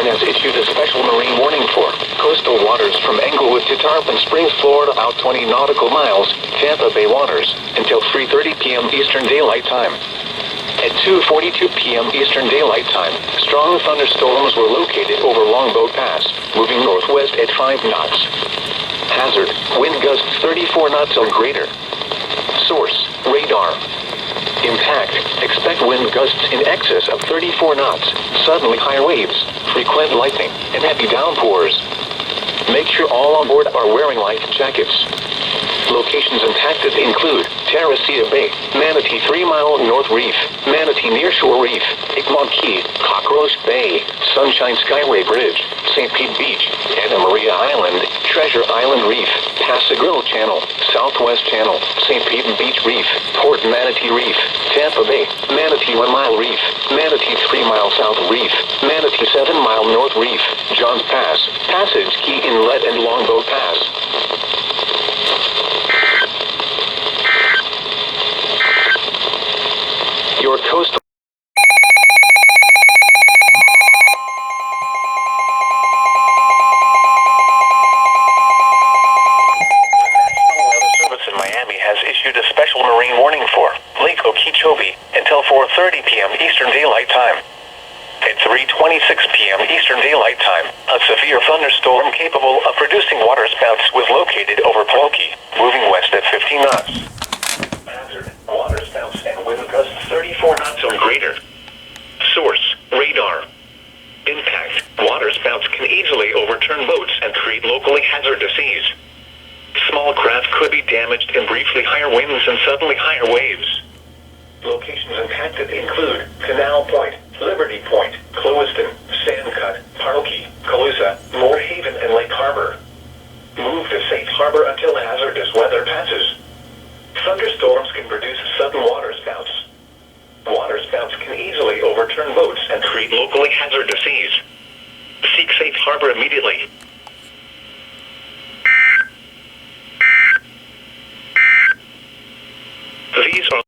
has issued a special marine warning for coastal waters from Englewood to Tarpon Springs, Florida, out 20 nautical miles, Tampa Bay waters, until 3:30 p.m. Eastern Daylight Time. At 2:42 p.m. Eastern Daylight Time, strong thunderstorms were located over Longboat Pass, moving northwest at 5 knots. Hazard, wind gusts 34 knots or greater. Source, radar. Impact, expect wind gusts in excess of 34 knots, suddenly high waves, frequent lightning, and heavy downpours. Make sure all on board are wearing life jackets. Locations impacted include Terracea Bay, Manatee 3 Mile North Reef, Manatee Nearshore Reef, Egmont Key, Cockroach Bay, Sunshine Skyway Bridge, St. Pete Beach, Anna Maria Island, Treasure Island Reef, Passagrille Channel, Southwest Channel, St. Pete Beach Reef, Port Manatee Reef, Tampa Bay, Manatee 1 Mile Reef, Manatee 3 Mile South Reef, Manatee 7 Mile North Reef, Johns Pass, Passage Key Inlet and Longboat Pass. Your coastal in Miami has issued a special marine warning for Lake Okeechobee until 4:30 p.m. Eastern Daylight Time. At 3:26 p.m. Eastern Daylight Time, a severe thunderstorm capable of producing waterspouts was located over Polkey, moving west at 15 knots. Hazard, waterspouts and wind gusts 34 knots or greater. Source, radar. Impact, waterspouts can easily overturn boats and create locally hazardous seas. Small craft could be damaged in briefly higher winds and suddenly higher waves. Locations impacted include Canal Point, Liberty Point, Clewiston, Sandcut, Parkey, Calusa, Moorhaven, and Lake Harbor. Move to safe harbor until hazardous weather passes. Thunderstorms can produce sudden waterspouts. Waterspouts can easily overturn boats and create locally hazardous seas. Seek safe harbor immediately. These are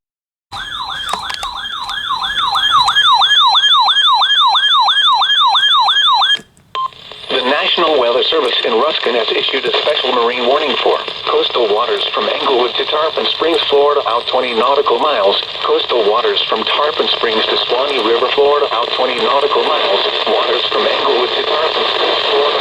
the National Weather Service in Ruskin has issued a special marine warning for coastal waters from Englewood to Tarpon Springs, Florida, out 20 nautical miles, coastal waters from Tarpon Springs to Suwannee River, Florida, out 20 nautical miles, waters from Englewood to Tarpon Springs, Florida,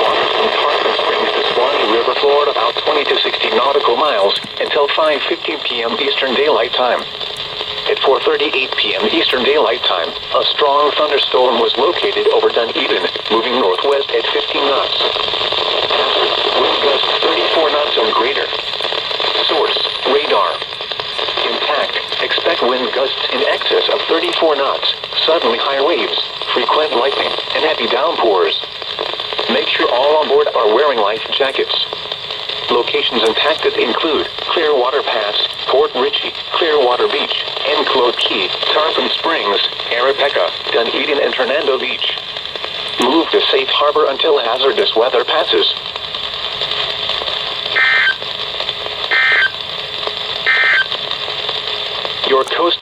waters from Tarpon Springs to Suwannee River, Florida, out 20 to 60 nautical miles, until 5:15 p.m. Eastern Daylight Time. At 4:38 p.m. Eastern Daylight Time, a strong thunderstorm was located over Dunedin, moving northwest at 15 knots. Hazard, wind gusts 34 knots or greater. Source, radar. Impact, expect wind gusts in excess of 34 knots, suddenly high waves, frequent lightning, and heavy downpours. Make sure all on board are wearing life jackets. Locations impacted include Clearwater Pass, Port Richey, Clearwater Beach, Englewood Key, Tarpon Springs, Arapeca, Dunedin, and Hernando Beach. Move to safe harbor until hazardous weather passes. Your coast